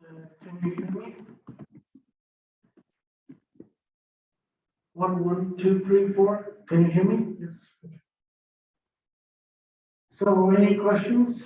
Can you hear me? 1, 1, 2, 3, 4. Can you hear me? Yes. So, any questions?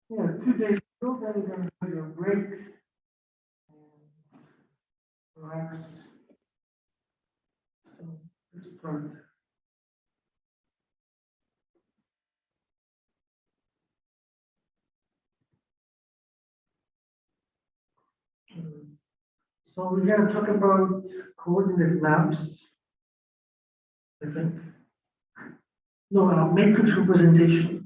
Yeah, 2 days ago, then you're going to have your break and relax. So, let's start. So, we're going to talk about coordinate maps, I think. No, matrix representation.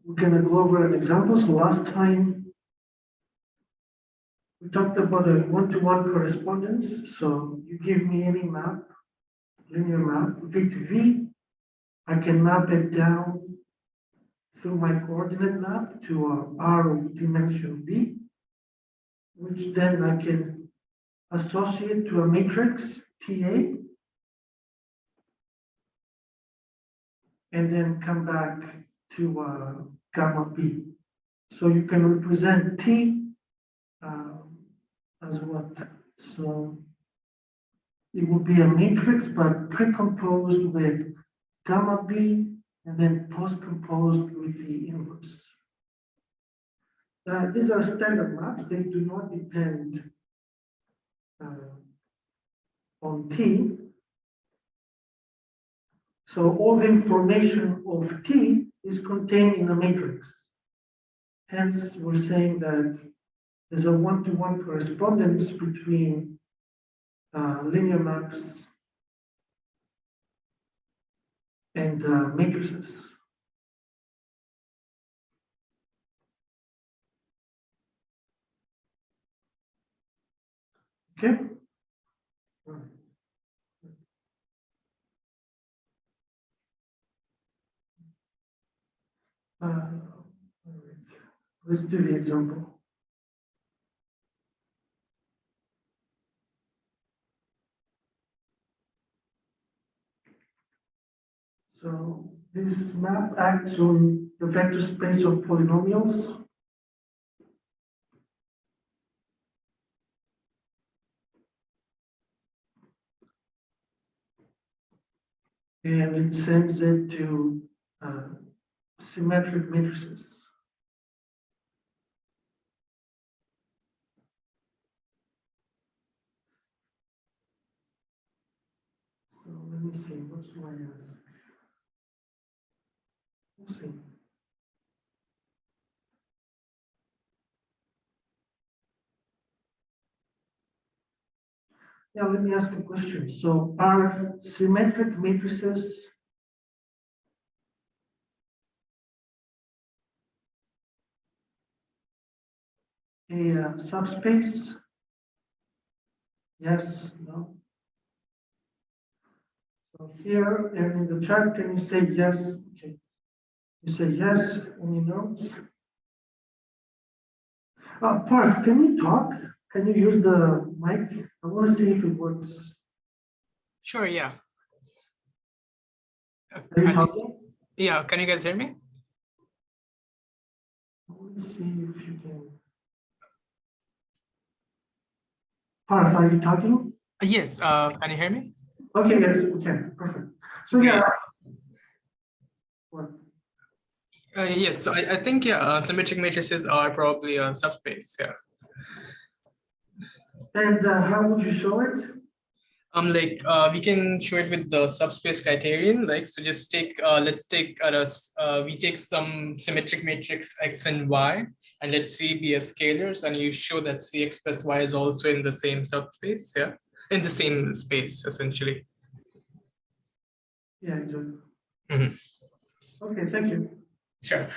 We're going to go over an example. So, last time we talked about a one-to-one correspondence. So, you give me any map, linear map, V to V. I can map it down through my coordinate map to R of dimension V, which then I can associate to a matrix TA, and then come back to gamma B. So you can represent T as what? So it would be a matrix, but pre-composed with gamma B and then post-composed with the inverse. These are standard maps. They do not depend on T. So all the information of T is contained in a matrix. Hence, we're saying that there's a one-to-one correspondence between linear maps and matrices. Okay? Let's do the example. So this map acts on the vector space of polynomials. And it sends it to symmetric matrices. So let me see, what should I ask? We'll see. Yeah, let me ask a question. So are symmetric matrices a subspace? Yes, no? So here and in the chart, can you say yes? Okay. You say yes, any notes? Parth, can you talk? Can you use the mic? I want to see if it works. Sure, yeah. Are you talking? Yeah, can you guys hear me? I want to see if you can. Parth, are you talking? Yes, can you hear me? Okay, yes, we can. Perfect. So yeah. What? Yes, so I think symmetric matrices are probably a subspace. Yeah. And how would you show it? We can show it with the subspace criterion. Like, so just take let's take we take some symmetric matrix X and Y, and let's see be as scalars, and you show that CX plus Y is also in the same subspace. Yeah, in the same space essentially. Yeah, exactly. Mm-hmm. Okay, thank you. Sure.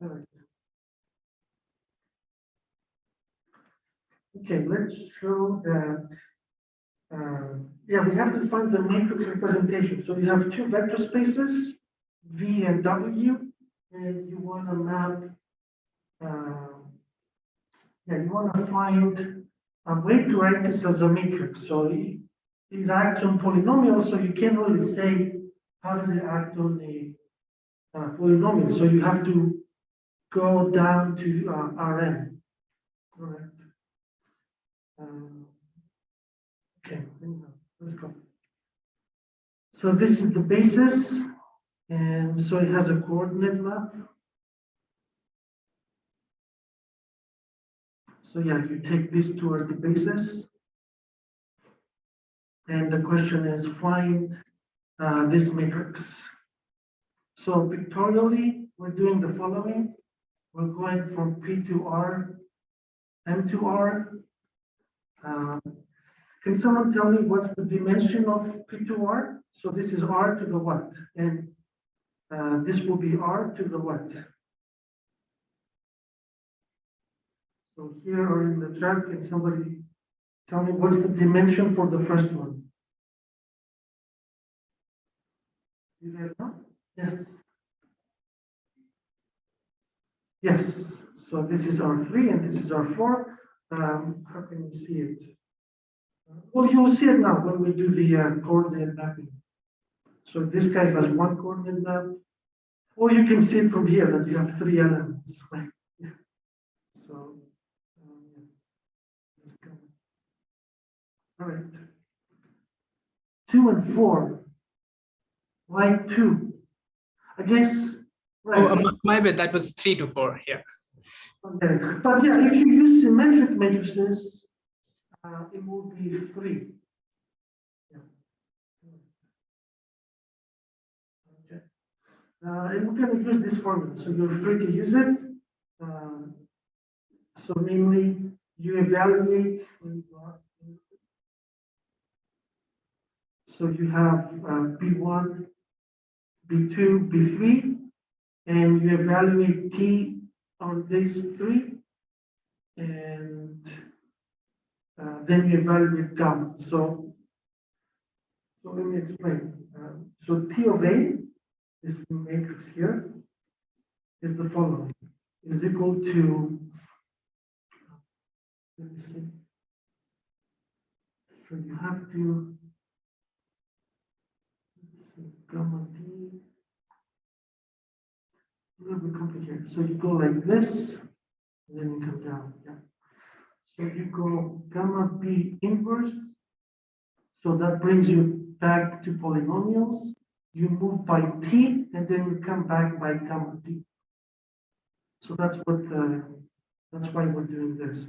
All right. Okay, let's show that. Yeah, we have to find the matrix representation. So you have two vector spaces, V and W, and you want to map. Yeah, you want to find a way to write this as a matrix. So it acts on polynomials, so you can't really say how does it act on a polynomial. So you have to go down to Rn. Correct. Okay, let's go. So this is the basis, and so it has a coordinate map. So yeah, you take these two as the basis. And the question is find this matrix. So pictorially, we're doing the following. We're going from P to R, M to R. Can someone tell me what's the dimension of P to R? So this is R to the what? And this will be R to the what? So here or in the chart, can somebody tell me what's the dimension for the first one? You guys know? Yes. Yes. So this is R3 and this is R4. How can you see it? Well, you'll see it now when we do the coordinate mapping. So this guy has one coordinate map, or you can see it from here that you have three elements, right? Yeah. So, let's go. All right. 2 and 4. Why 2? I guess. Right. Oh, my bad. That was 3 to 4. Yeah. Okay. But yeah, if you use symmetric matrices, it will be 3. Yeah. Okay. And we're going to use this formula, so you're free to use it. So namely, you evaluate. So you have B1, B2, B3, and you evaluate T on these 3, and then you evaluate gamma. So let me explain. So T of A, this matrix here, is the following, is equal to, let me see. So you have to, gamma T, a little bit complicated. So you go like this, and then you come down. Yeah. So you go gamma B inverse. So that brings you back to polynomials. You move by T, and then you come back by gamma T. So that's what that's why we're doing this.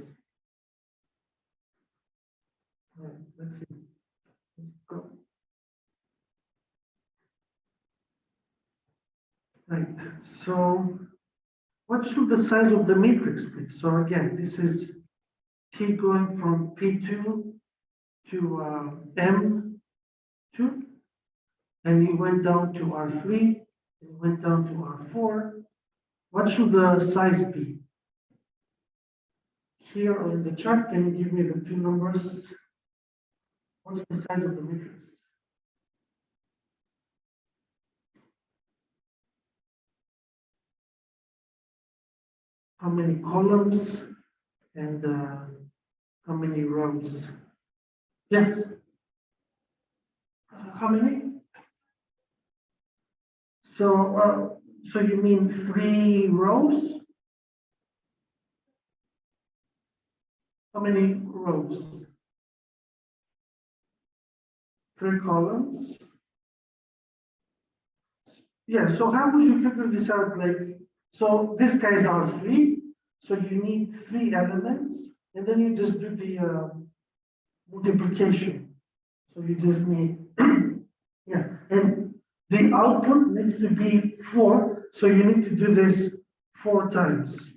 All right, let's see. Let's go. Right. So what should the size of the matrix be? So again, this is T going from P2 to M2, and it went down to R3, it went down to R4. What should the size be? Here on the chart, can you give me the two numbers? What's the size of the matrix? How many columns and how many rows? Yes. How many? So, so you mean 3 rows? How many rows? 3 columns? Yeah, so how would you figure this out? Like, so this guy's R3, so you need 3 elements, and then you just do the multiplication. So you just need, yeah, and the output needs to be 4, so you need to do this 4 times.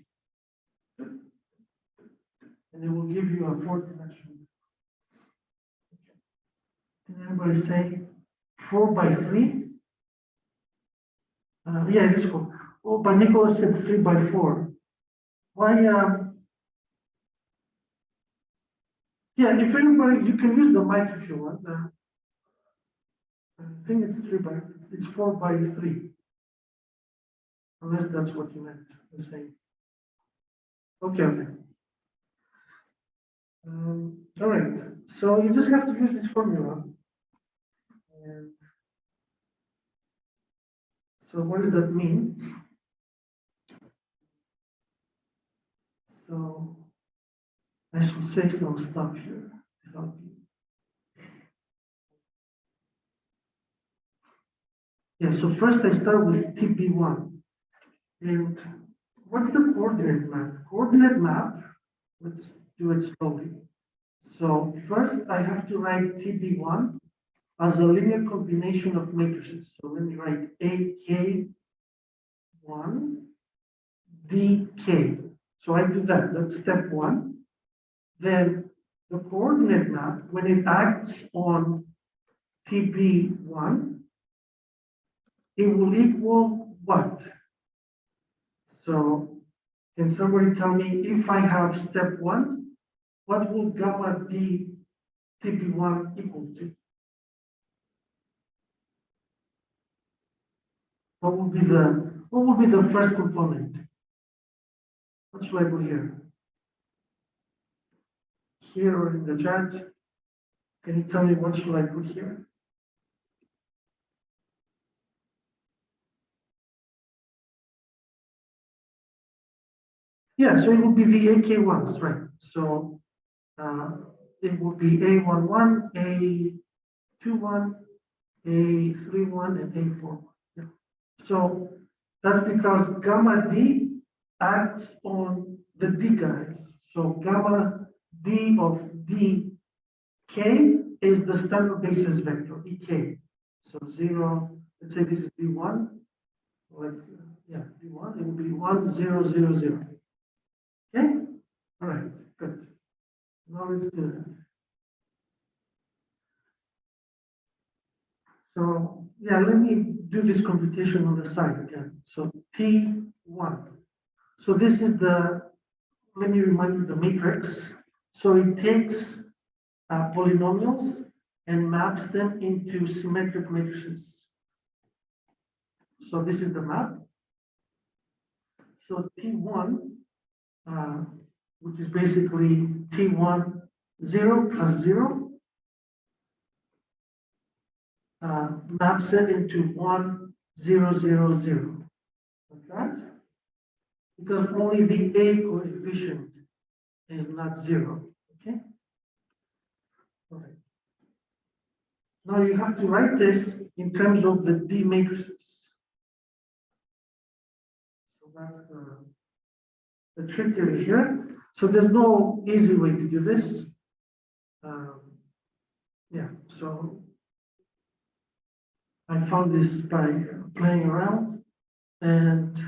And it will give you a 4-dimensional. Can anybody say 4 by 3? Yeah, it is 4. Oh, but Nicholas said 3/4. Why? Yeah, if anybody, you can use the mic if you want. I think it's 4/3. Unless that's what you meant to say. Okay, okay. All right. So you just have to use this formula. And so what does that mean? So I should say some stuff here to help you. Yeah, so first I start with TB1. And what's the coordinate map? Coordinate map, let's do it slowly. So first I have to write TB1 as a linear combination of matrices. So let me write AK1 DK. So I do that, that's step one. Then the coordinate map, when it acts on TB1, it will equal what? So can somebody tell me, if I have step one, what will gamma D TB1 equal to? What will be the first component? What should I put here? Here or in the chat? Can you tell me what should I put here? Yeah, so it will be the AK1s, right? So it will be A11, A21, A31, and A41. Yeah. So that's because gamma D acts on the D guys. So gamma D of DK is the standard basis vector, EK. So 0, let's say this is D1, like, yeah, D1, it will be 1, 0, 0, 0. Okay? All right, good. Now let's do that. So, yeah, let me do this computation on the side again. So T1. So this is let me remind you the matrix. So it takes polynomials and maps them into symmetric matrices. So this is the map. So T1, which is basically T1, 0 plus 0, maps it into 1, 0, 0, 0. Like that. Because only the A coefficient is not 0. Okay? All right. Now you have to write this in terms of the D matrices. So that's the trick here. So there's no easy way to do this. Yeah, so I found this by playing around, and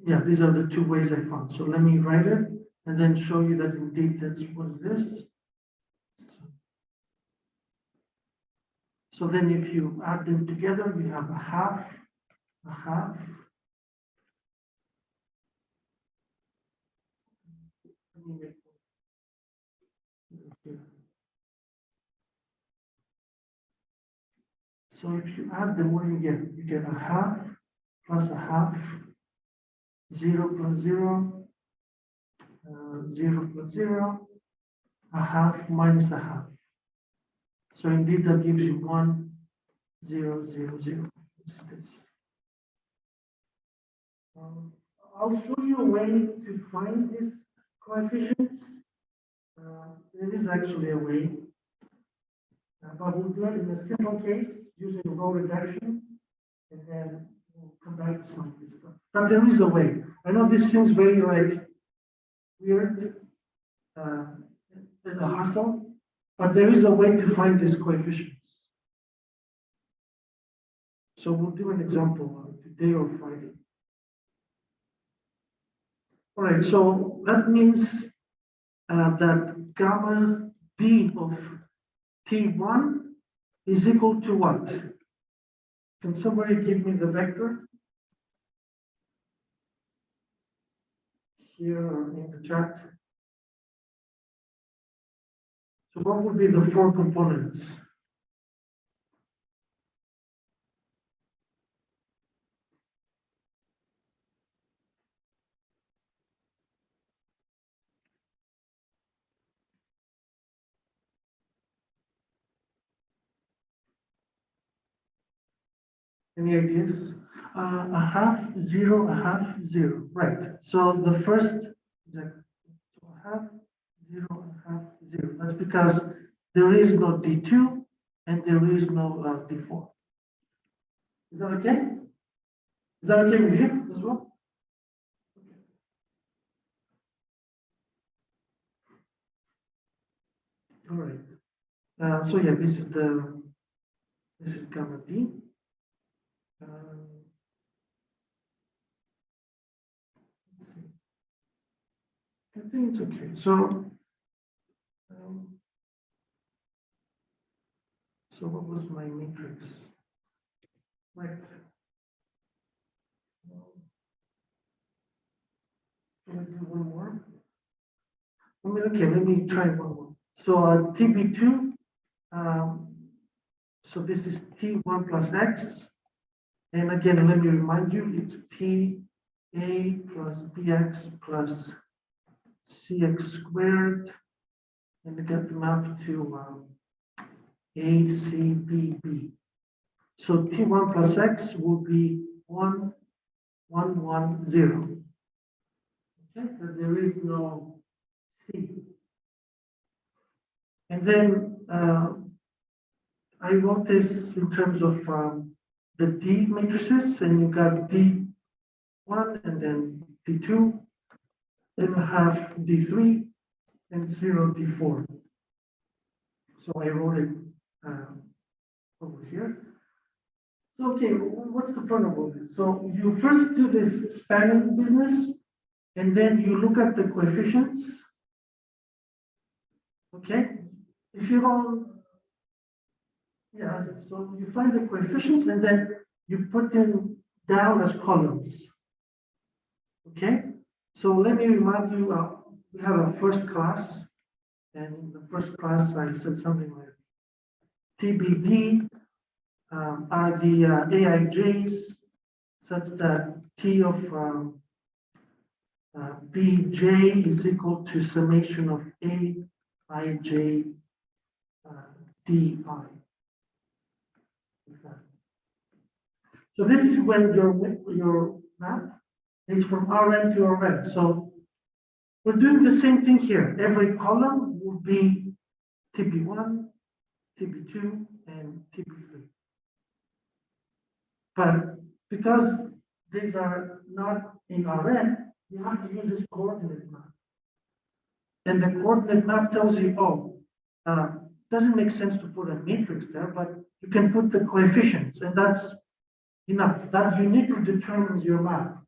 yeah, these are the two ways I found. So let me write it and then show you that indeed that's what it is. So then if you add them together, you have a half. Let me make it. So if you add them, what do you get? You get a half plus a half, 0 plus 0, 0 plus 0, a half minus a half. So indeed that gives you 1, 0, 0, 0, which is this. I'll show you a way to find these coefficients. There is actually a way, but we'll do it in a simple case using row reduction, and then we'll come back to some of this stuff. But there is a way. I know this seems very like weird, a hassle, but there is a way to find these coefficients. So we'll do an example today or Friday. All right, so that means that gamma D of T1 is equal to what? Can somebody give me the vector? Here or in the chat. So what would be the 4 components? Any ideas? A half, 0, a half, 0. Right. So the first, exactly. So a half, 0, a half, 0. That's because there is no D2 and there is no D4. Is that okay? Is that okay with you as well? All right. So yeah, this is gamma D. Let's see. I think it's okay. So, so what was my matrix? Right. Can I do one more? Okay, let me try one more. So TB2, so this is T1 plus X. And again, let me remind you, it's TA plus BX plus CX squared. And we get the map to ACBB. So T1 plus X will be 1, 1, 1, 0. Okay, because there is no C. And then I wrote this in terms of the D matrices, and you got D1 and then D2, then I have D3 and 0 D4. So I wrote it over here. So, okay, what's the point of all this? So you first do this spanning business, and then you look at the coefficients. Okay, if you don't, yeah, so you find the coefficients and then you put them down as columns. Okay, so let me remind you, we have a first class, and in the first class I said something like TBD are the AIJs such that T of Bj is equal to summation of Aij Di. So this is when your map is from Rn to Rn. So we're doing the same thing here. Every column will be TB1, TB2, and TB3. But because these are not in Rn, you have to use this coordinate map. And the coordinate map tells you, oh, doesn't make sense to put a matrix there, but you can put the coefficients, and that's enough. That uniquely determines your map,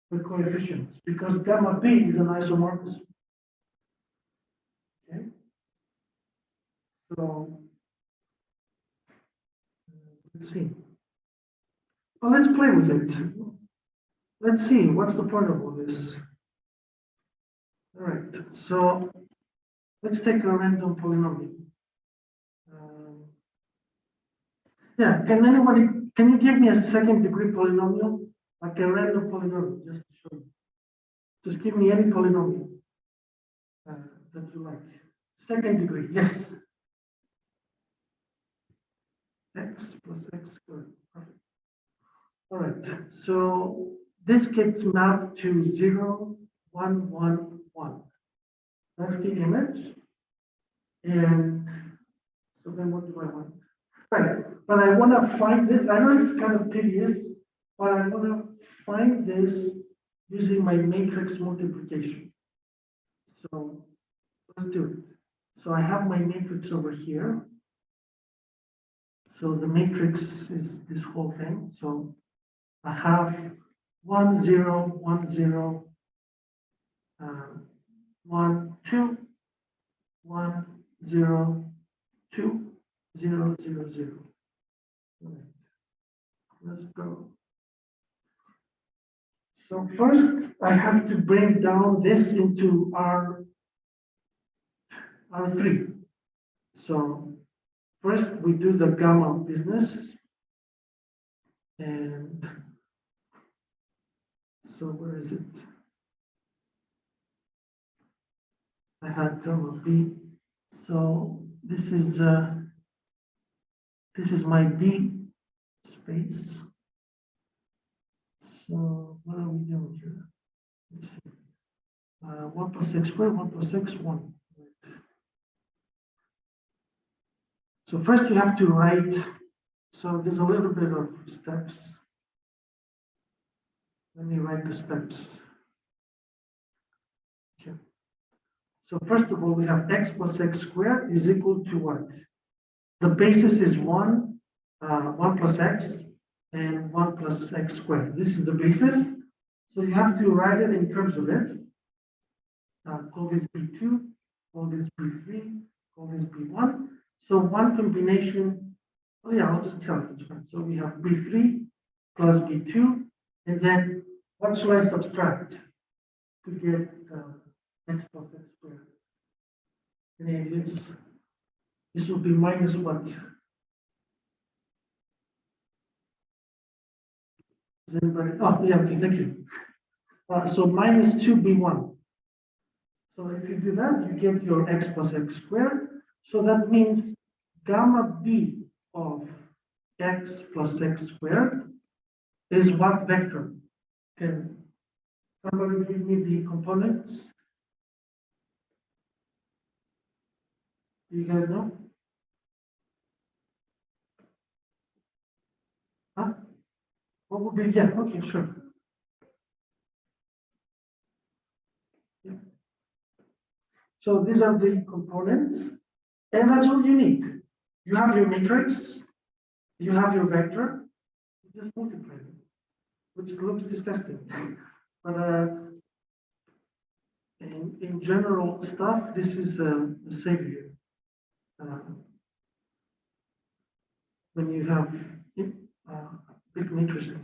the coefficients, because gamma B is an isomorphism. Okay. So let's see. Well, let's play with it. Let's see, what's the point of all this? All right, so let's take a random polynomial. Yeah, can you give me a second degree polynomial? Like a random polynomial, just to show you. Just give me any polynomial that you like. Second degree, yes. X plus X squared. Perfect. All right, so this gets mapped to 0, 1, 1, 1. That's the image. And so then what do I want? Right, but I want to find this. I know it's kind of tedious, but I want to find this using my matrix multiplication. So let's do it. So I have my matrix over here. So the matrix is this whole thing. So I have 1, 0, 1, 0, 1, 2, 1, 0, 2, 0, 0, 0. Let's go. So first, I have to bring down this into R3. So first, we do the gamma business. And so where is it? I had gamma B. So this is my B space. So what are we doing here? Let's see. 1 plus x squared, 1 plus x, 1. So first you have to write, so there's a little bit of steps. Let me write the steps. Okay. So first of all, we have x plus x squared is equal to what? The basis is 1 plus x, and 1 plus x squared. This is the basis. So you have to write it in terms of it. Call this B2, call this B3, call this B1. So one combination, oh yeah, I'll just tell you, it's fine. So we have B3 plus B2, and then what should I subtract to get x plus x squared? And this will be minus what? Is anybody? Oh, yeah, okay, thank you. So minus 2b1. So if you do that, you get your x plus x squared. So that means gamma b of x plus x squared is what vector? Can somebody give me the components? Do you guys know? Huh? What would be, yeah, okay, sure. Yeah. So these are the components, and that's all you need. You have your matrix, you have your vector, you just multiply them, which looks disgusting. But in general stuff, this is the savior. When you have big matrices,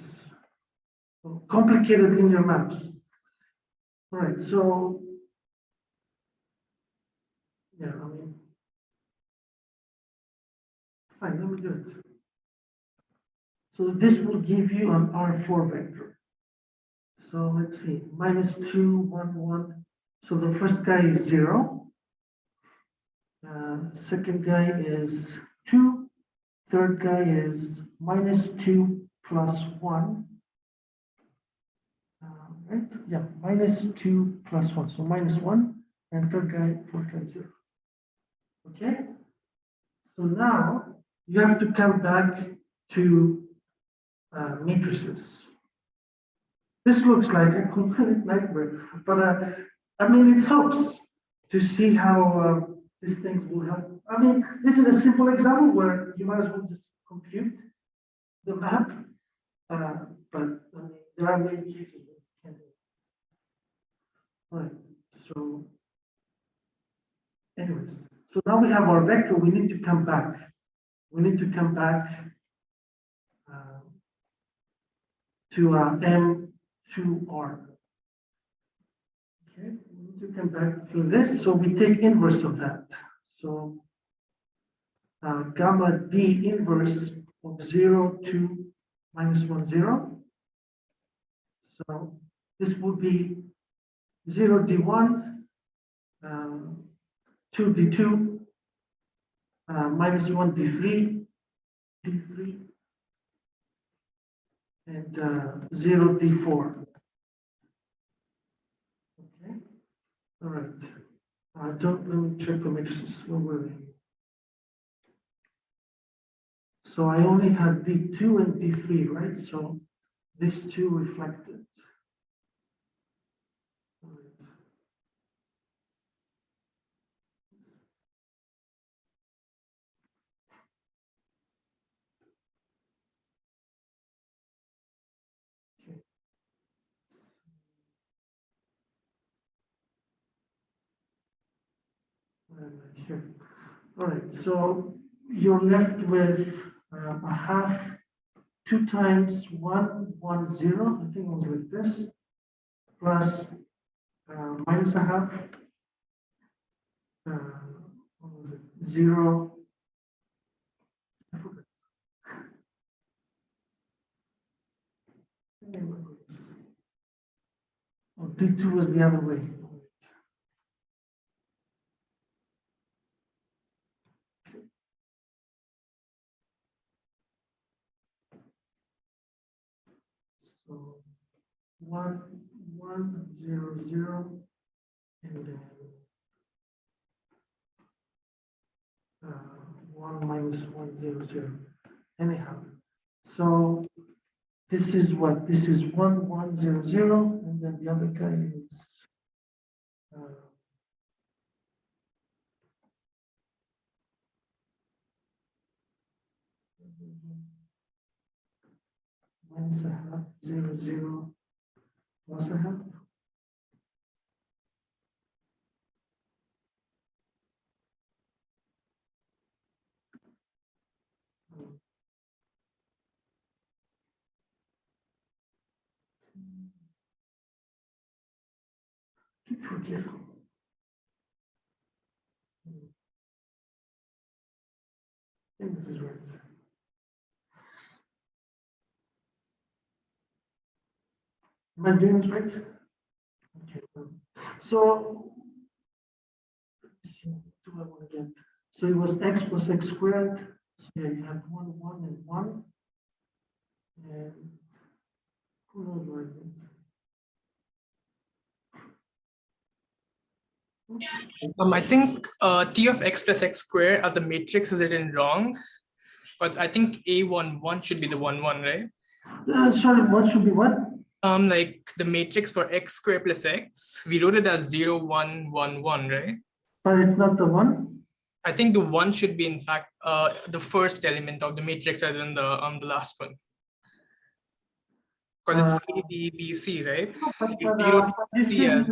so complicated linear maps. All right, so yeah, I mean, fine, let me do it. So this will give you an R4 vector. So let's see, minus 2, 1, 1. So the first guy is 0. Second guy is 2. Third guy is minus 2 plus 1. Right? Yeah, minus 2 plus 1. So minus 1. And third guy, fourth guy, 0. Okay? So now you have to come back to matrices. This looks like a complete nightmare, but I mean, it helps to see how these things will help. I mean, this is a simple example where you might as well just compute the map, but I mean, there are many cases that you can do. All right, so anyways, so now we have our vector, we need to come back. We need to come back to M2R. Okay, we need to come back through this. So we take inverse of that. So gamma D inverse of 0 to minus 1, 0. So this would be 0 D1, 2 D2, minus 1 D3, D3, and 0 D4. Okay, all right. Let me check the matrices. Where were they? So I only had D2 and D3, right? So these two reflected. All right. Okay. Where am I here? All right, so you're left with a half 2 times 1, 1, 0, I think it was like this, plus minus a half, what was it, 0, I forgot. Oh, D2 was the other way. So 1, 1, 0, 0, and then 1 minus 1, 0, 0. Anyhow, so this is what? This is 1, 1, 0, 0, and then the other guy is minus a half, 0, 0, plus a half. Keep forgetting. I think this is right. Am I doing this right? Okay. So, let's see, what do I want to get? So it was x plus x squared. So yeah, you have 1, 1, and 1. And who knows what it means? I think T of x plus x squared as a matrix is written wrong. Because I think A11 should be the 1, 1, right? Sorry, what should be what? Like the matrix for x squared plus x, we wrote it as 0, 1, 1, 1, right? But it's not the one? I think the 1 should be, in fact, the first element of the matrix rather than the last one. Because it's A, B, B, C, right? We wrote You C see, as-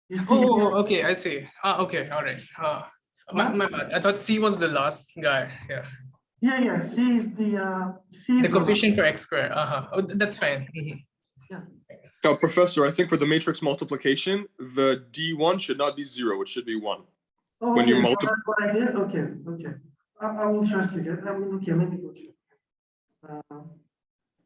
you see Oh, okay, I see. Okay, all right. My bad. I thought C was the last guy. Yeah. yeah, C is the C is The coefficient for x squared. Oh, that's fine. Now, Professor, I think for the matrix multiplication, the D1 should not be 0. It should be 1. Oh, When you okay, so multiply- that's what I did. Okay, okay. I will trust you guys. Okay, let me go check.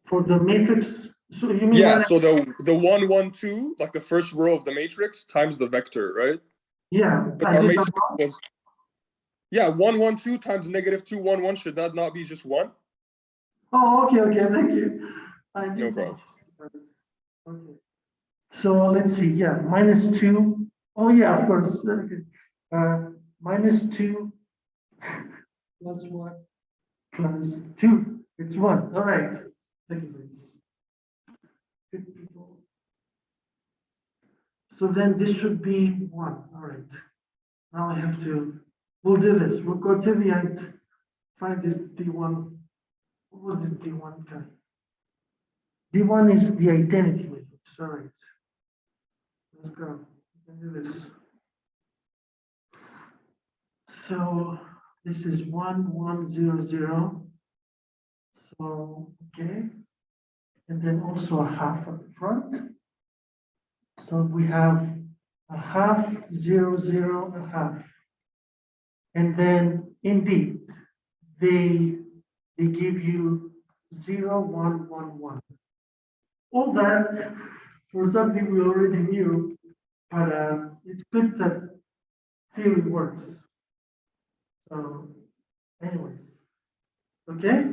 For the matrix, so you mean Yeah, when I- so the 1, 1, 2, like the first row of the matrix times the vector, right? yeah, But I our did matrix that wrong. was, yeah, 1, 1, 2 times negative 2, 1, 1. Should that not be just 1? Oh, okay, okay, thank you. I did No say- problem. Okay. So let's see, yeah, minus 2. Oh, yeah, of course. Okay. Minus 2 plus 1 plus 2. It's 1. All right. Thank you, please. Good people. So then this should be 1. All right. Now I have to, we'll do this. We'll go to the end, find this D1. What was this D1 guy? D1 is the identity matrix. All right. Let's go. We can do this. So this is 1, 1, 0, 0. So, okay. And then also a half at the front. So we have a half, 0, 0, a half. And then indeed, they give you 0, 1, 1, 1. All that was something we already knew, but it's good that theory works. So, anyways, okay.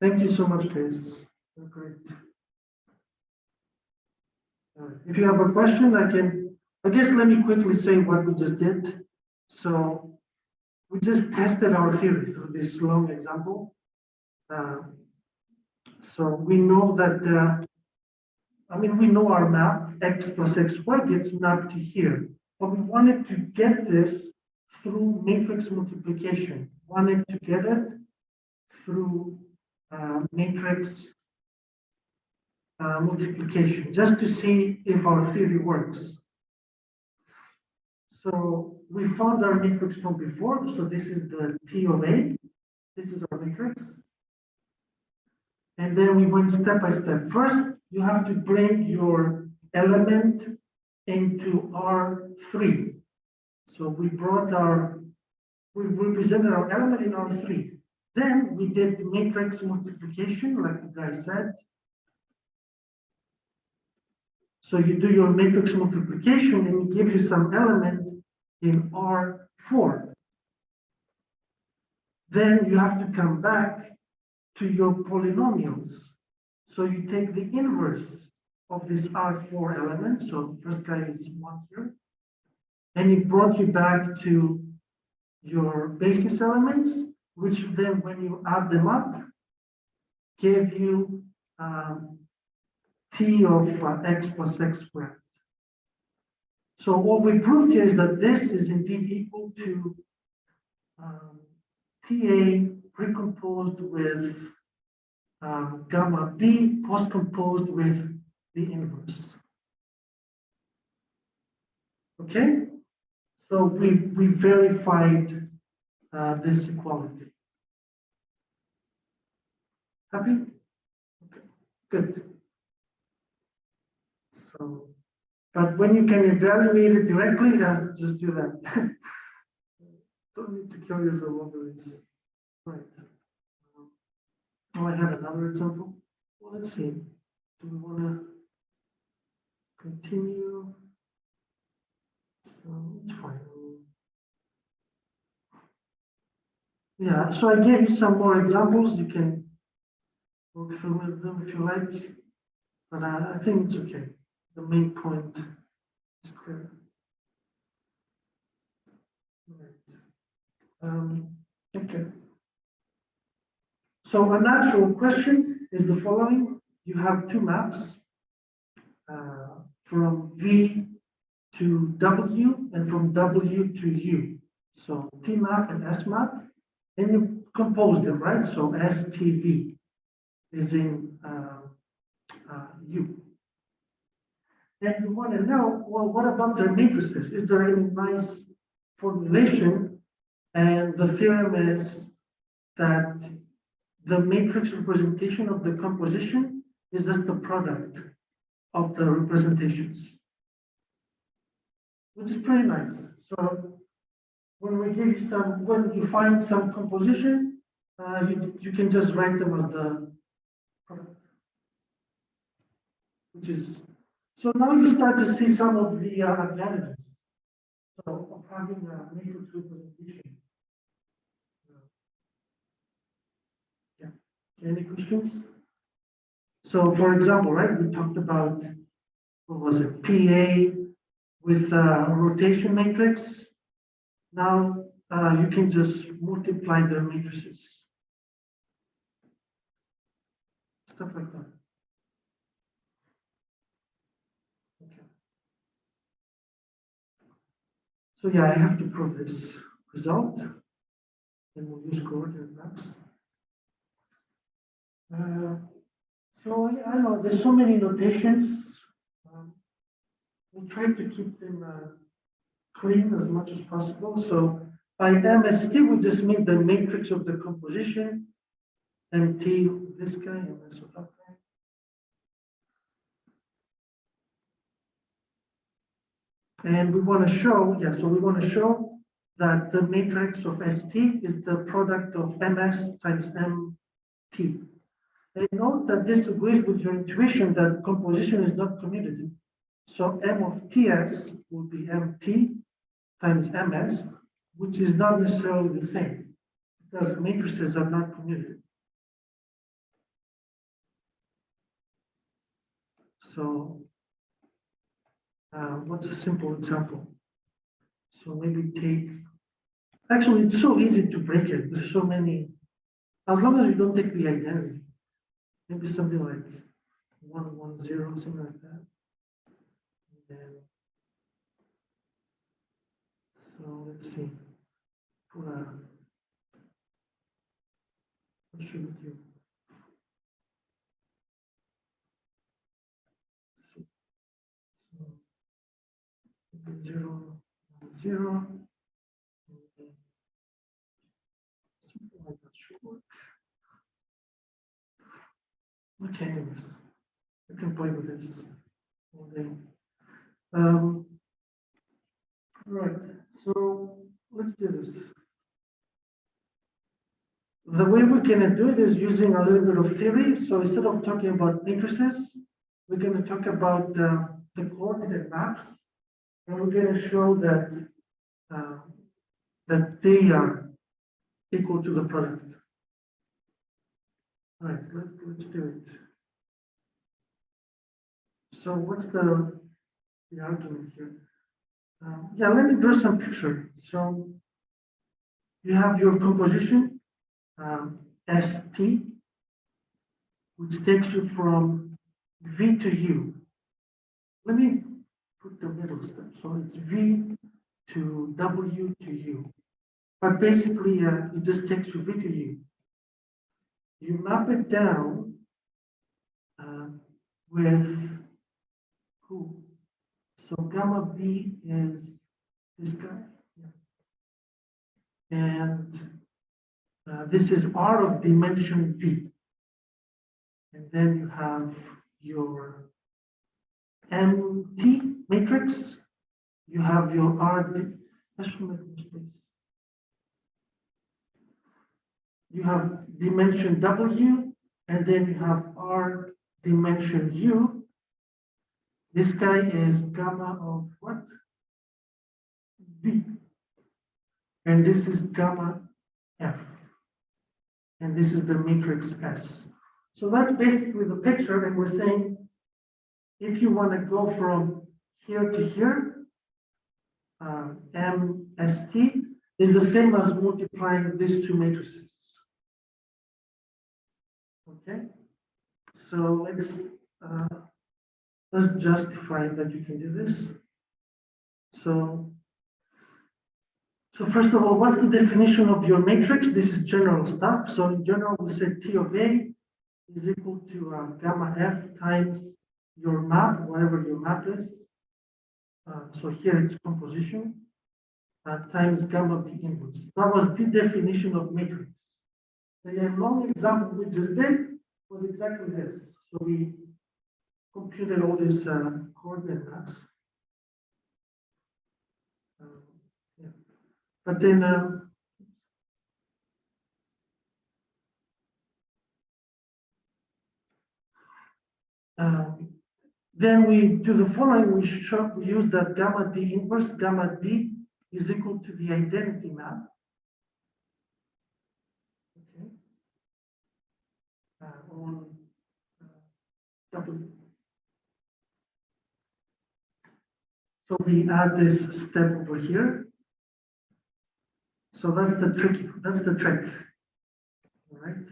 Thank you so much, guys. You're great. If you have a question, I guess let me quickly say what we just did. So we just tested our theory through this long example. So we know that, we know our map, x plus x squared gets mapped to here, but we wanted to get this through matrix multiplication, wanted to get it through matrix multiplication, just to see if our theory works. So we found our matrix from before. So this is the T of A. This is our matrix. And then we went step by step. First, you have to bring your element into R3. So we represented our element in R3. Then we did the matrix multiplication, like the guy said. So you do your matrix multiplication and it gives you some element in R4. Then you have to come back to your polynomials. So you take the inverse of this R4 element. So first guy is 1 here. And it brought you back to your basis elements, which then when you add them up, give you T of x plus x squared. So what we proved here is that this is indeed equal to TA precomposed with gamma B postcomposed with the inverse. Okay, so we verified this equality. Happy? Okay, good. So, but when you can evaluate it directly, just do that. Don't need to kill yourself over this. Right. Oh, I have another example. Well, let's see. Do we want to continue? So it's fine. Yeah, so I gave you some more examples. You can work through with them if you like, but I think it's okay. The main point is clear. Right. Okay. So an actual question is the following. You have two maps from V to W and from W to U. So T map and S map, and you compose them, right? So STV is in U. And you want to know, well, what about their matrices? Is there any nice formulation? And the theorem is that the matrix representation of the composition is just the product of the representations, which is pretty nice. So when we give you some, when you find some composition, you can just write them as the product, which is, so now you start to see some of the advantages of having a matrix representation. Yeah. Any questions? So, for example, right, we talked about, what was it, PA with rotation matrix. Now you can just multiply the matrices, stuff like that. Okay. So yeah, I have to prove this result, and we'll use coordinate maps. So I know there's so many notations. We'll try to keep them clean as much as possible. So by MST, we just mean the matrix of the composition. MT, this guy, MS of that guy. And we want to show, yeah, so we want to show that the matrix of ST is the product of MS times MT. And note that this agrees with your intuition that composition is not commutative. So M of TS will be MT times MS, which is not necessarily the same because matrices are not commutative. So what's a simple example? So maybe take, actually it's so easy to break it. There's so many, as long as you don't take the identity. Maybe something like 110, something like that. And then, so let's see. What should we do? So 0, 0. Something like that should work. Okay, anyways, I can play with this all day. All right, so let's do this. The way we're gonna do it is using a little bit of theory. So instead of talking about matrices, we're gonna talk about the coordinate maps, and we're gonna show that that they are equal to the product. All right, let's do it. So what's the argument here? Yeah, let me draw some picture. So you have your composition, ST, which takes you from V to U. Let me put the middle step. So it's V to W to U. But basically, it just takes you V to U. You map it down with who? So gamma B is this guy. Yeah. And this is R of dimension V. And then you have your MT matrix. You have your RD. You have dimension W, and then you have R dimension U. This guy is gamma of what? D. And this is gamma F. And this is the matrix S. So that's basically the picture. And we're saying, if you want to go from here to here, MST is the same as multiplying these two matrices. Okay, so let's justify that you can do this. So first of all, what's the definition of your matrix? This is general stuff. So in general, we say T of A is equal to gamma F times your map, whatever your map is. So here it's composition times gamma B inverse. That was the definition of matrix. The long example we just did was exactly this. So we computed all these coordinate maps. Yeah. But then then we do the following. We use that gamma D inverse. Gamma D is equal to the identity map. Okay. On W. So we add this step over here. So that's the trick. All right.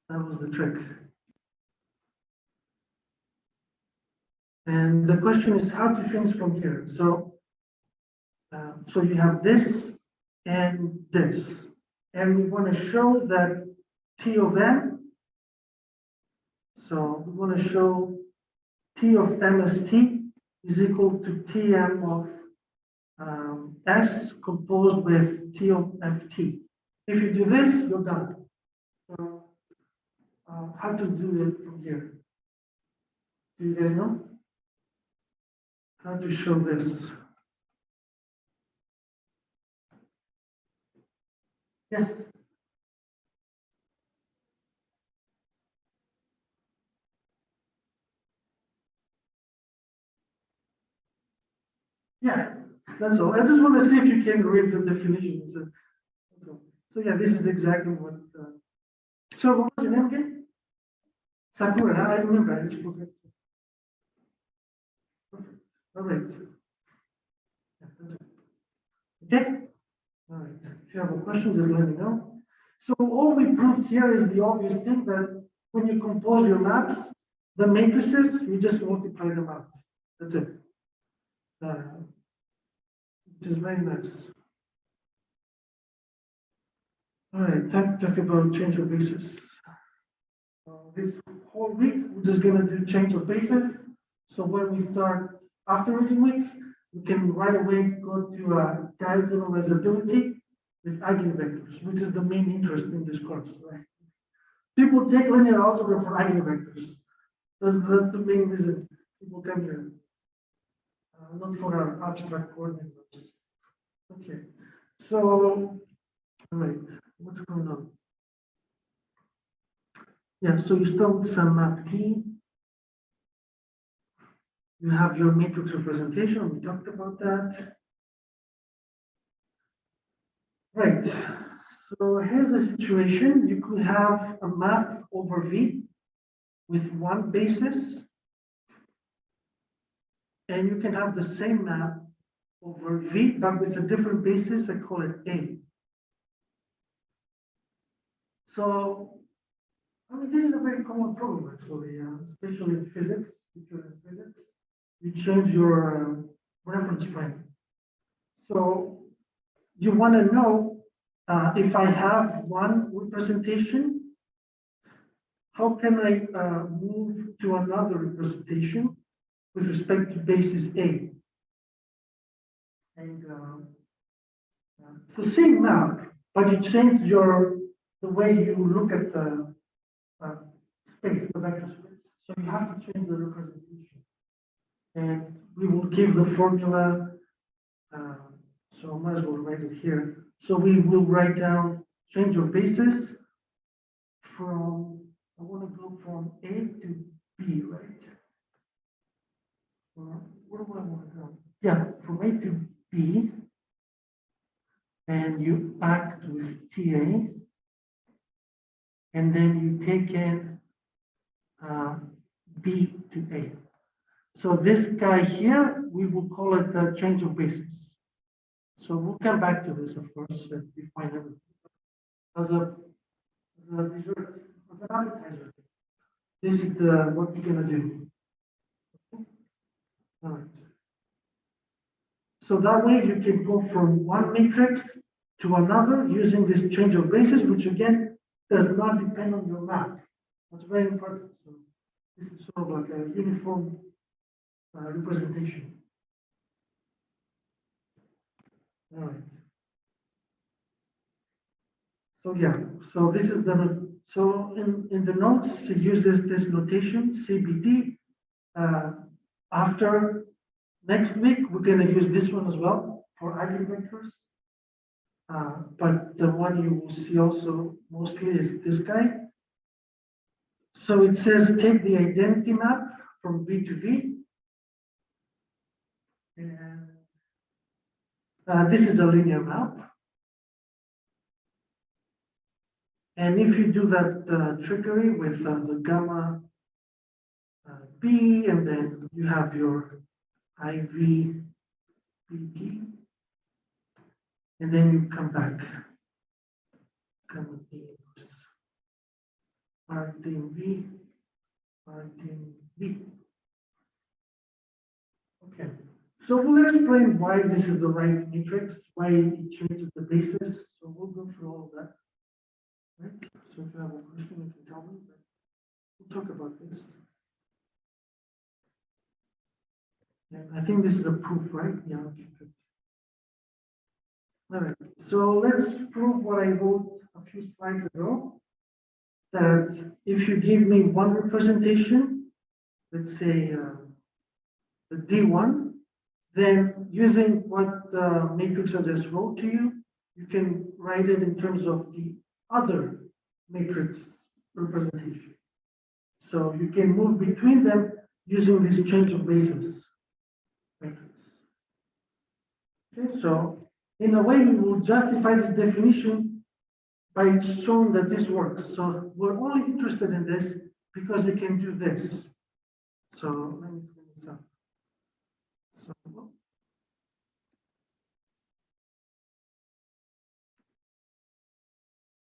That was the trick. And the question is how to finish from here. So you have this and this, and we want to show that T of M. So we want to show T of MST is equal to Tm of S composed with T of Ft. If you do this, you're done. So how to do it from here? Do you guys know? How to show this? Yes. Yeah, that's all. I just want to see if you can read the definition. So yeah, this is exactly what. So what was your name again? Sakura. I remember. I just forgot. Perfect. All right. Okay. All right. If you have a question, just let me know. So all we proved here is the obvious thing that when you compose your maps, the matrices, you just multiply them out. That's it. Which is very nice. All right, talk about change of basis. This whole week, we're just going to do change of basis. So when we start after reading week, we can right away go to diagonalizability with eigenvectors, which is the main interest in this course, right? People take linear algebra for eigenvectors. That's the main reason people come here. Not for our abstract coordinates. Okay, so, all right, what's going on? Yeah, so you start with some map T. You have your matrix representation, we talked about that. Right, so here's the situation. You could have a map over V with one basis, and you can have the same map over V, but with a different basis. I call it A. So, I mean, this is a very common problem, actually, especially in physics. If you're in physics, you change your reference frame. So, you want to know if I have one representation, how can I move to another representation with respect to basis A? And it's the same map, but you change the way you look at the space, the vector space. So you have to change the representation. And we will give the formula, so I might as well write it here. So we will write down change of basis from, I want to go from A to B, right? Where do I want to go? Yeah, from A to B. And you act with TA. And then you take in B to A. So this guy here, we will call it the change of basis. So we'll come back to this, of course, and define everything. As a dessert, as an appetizer, this is what we're gonna do. All right. So that way you can go from one matrix to another using this change of basis, which again does not depend on your map. That's very important. So this is sort of like a uniform representation. All right. So yeah, so this is so in the notes, it uses this notation, CBD. After next week, we're gonna use this one as well for eigenvectors. But the one you will see also mostly is this guy. So it says take the identity map from V to V. And this is a linear map. And if you do that trickery with the gamma B, and then you have your IV BT, and then you come back, gamma D, RTV, RTV. Okay, so we'll explain why this is the right matrix, why it changes the basis. So we'll go through all of that. Right? So if you have a question, you can tell me, but we'll talk about this. Yeah, I think this is a proof, right? Yeah, okay, good. All right, so let's prove what I wrote a few slides ago, that if you give me one representation, let's say the D1, then using what the matrix I just wrote to you, you can write it in terms of the other matrix representation. So you can move between them using this change of basis matrix. Okay, so in a way, we will justify this definition by showing that this works. So we're only interested in this because it can do this. So let me clean this up.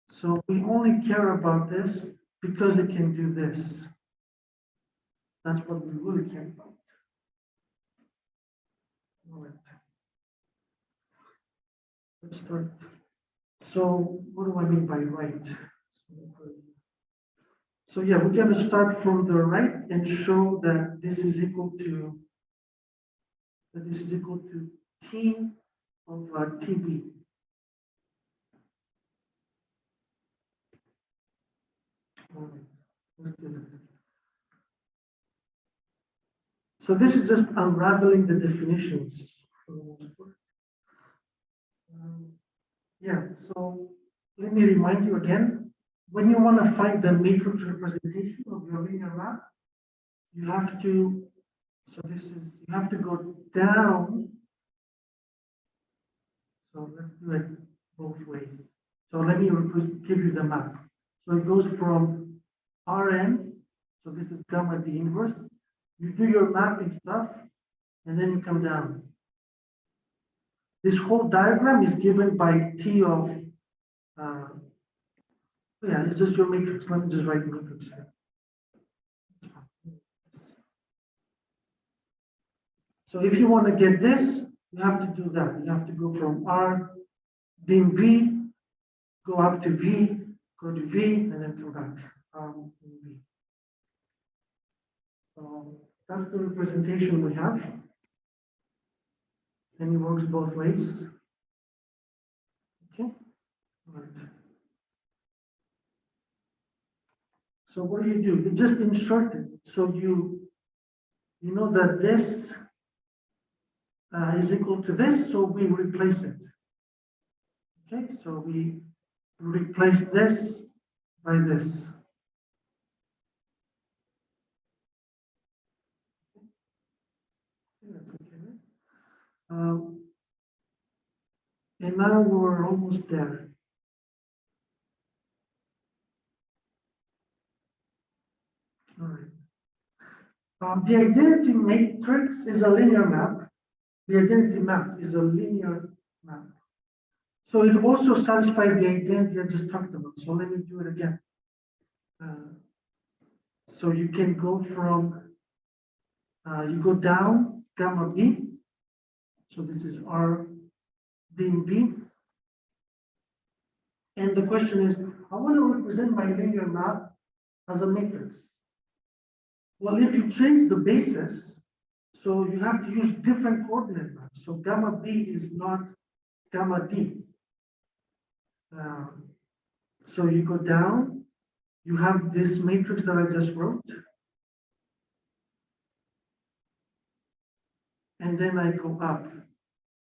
So we only care about this because it can do this. That's what we really care about. All right. Let's start. So what do I mean by right? So yeah, we're going to start from the right and show that this is equal to T of TB. All right, let's do that. So this is just unraveling the definitions for the most part. Yeah, so let me remind you again, when you want to find the matrix representation of your linear map, you have to, so this is, you have to go down. So let's do it both ways. So let me give you the map. So it goes from Rn, so this is gamma d inverse. You do your mapping stuff, and then you come down. This whole diagram is given by T of, yeah, it's just your matrix. Let me just write matrix here. So if you want to get this, you have to do that. You have to go from R, dim V, go up to V, go to V, and then come back. V. So that's the representation we have. And it works both ways. Okay. All right. So what do? You just insert it. So you know that this is equal to this, so we replace it. Okay, so we replace this by this. That's okay. And now we're almost there. All right. The identity matrix is a linear map. The identity map is a linear map. So it also satisfies the identity I just talked about. So let me do it again. So you can go from, you go down gamma B. So this is R dim B. And the question is, I want to represent my linear map as a matrix. Well, if you change the basis, so you have to use different coordinate maps. So gamma B is not gamma D. So you go down, you have this matrix that I just wrote. And then I go up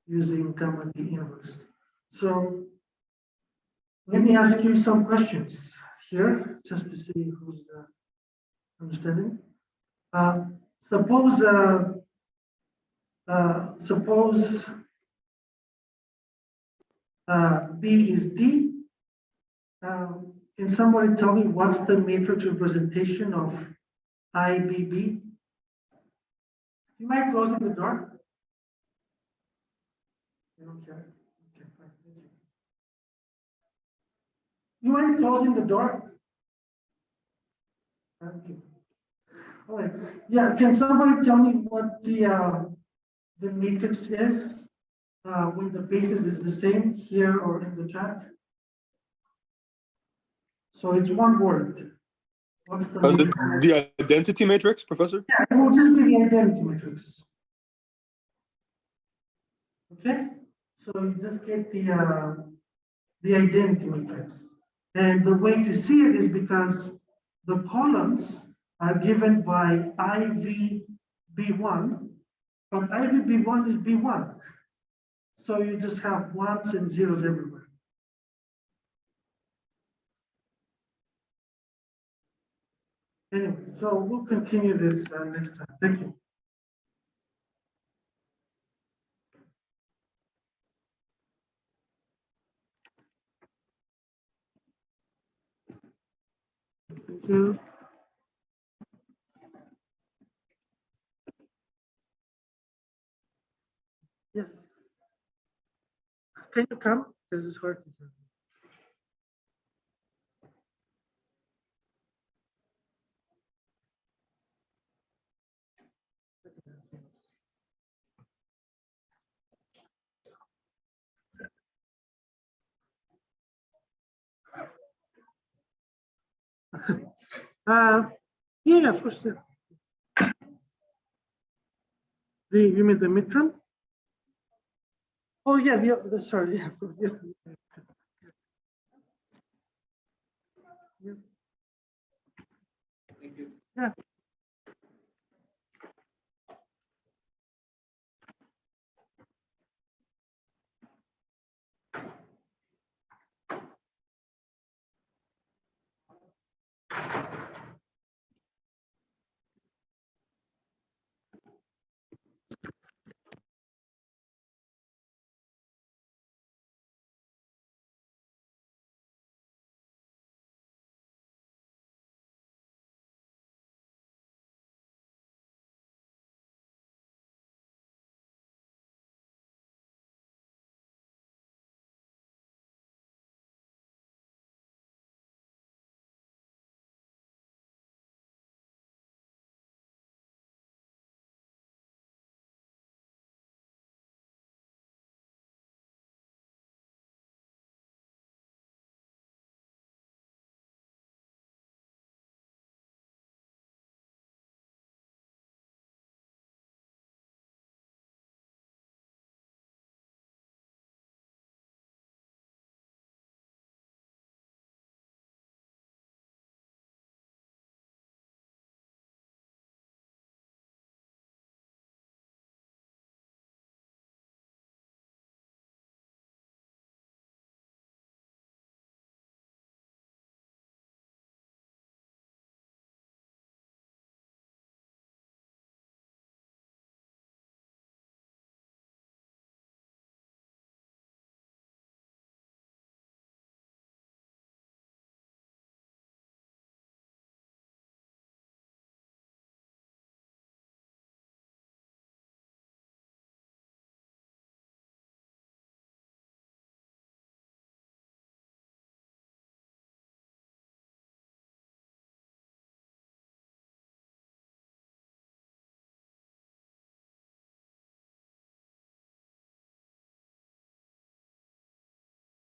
using gamma D inverse. So let me ask you some questions here, just to see who's understanding. Suppose B is D. Can somebody tell me what's the matrix representation of IBB? You mind closing the door? You don't care? Okay, fine. Thank you. You mind closing the door? Thank you. All right. Yeah, can somebody tell me what the matrix is when the basis is the same here or in the chat? So it's one word. What's the matrix? The identity matrix, Professor? Yeah, it will just be the identity matrix. Okay, so you just get the identity matrix. And the way to see it is because the columns are given by IVB1, but IVB1 is B1. So you just have ones and zeros everywhere. Anyway, so we'll continue this next time. Thank you. Thank you. Yes. Can you come? Because it's hard to hear. Yeah, for sure. You mean the midterm? Oh yeah, sorry, yeah, of course, yeah. Yeah. Yeah.